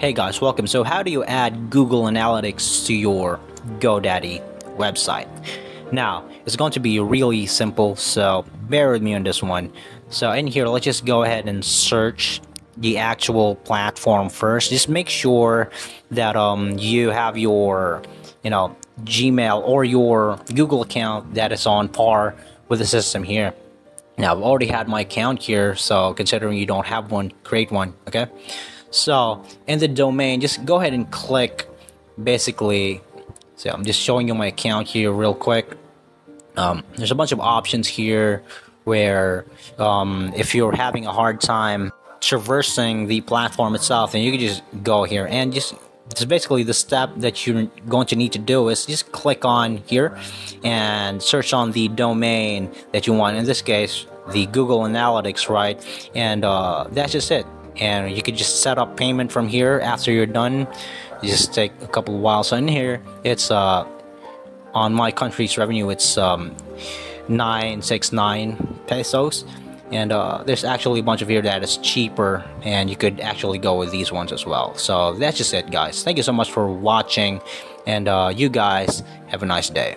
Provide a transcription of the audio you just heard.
Hey guys, welcome. So how do you add Google Analytics to your Godaddy website? Now, it's going to be really simple, so bear with me on this one. So in here, let's just go ahead and search the actual platform first. Just make sure that you have your Gmail or your Google account that is on par with the system here. Now, I've already had my account here, so considering you don't have one, create one, okay? So in the domain, just go ahead and click basically. So I'm just showing you my account here real quick. There's a bunch of options here where if you're having a hard time traversing the platform itself, then you can just go here and just basically the step that you're going to need to do is just click on here and search on the domain that you want. In this case, the Google Analytics, right? And that's just it. And you could just set up payment from here after you're done. You just take a couple of while. So in here, it's on my country's revenue, it's 969 pesos. And there's actually a bunch of here that is cheaper, and you could actually go with these ones as well. So that's just it, guys. Thank you so much for watching, and you guys have a nice day.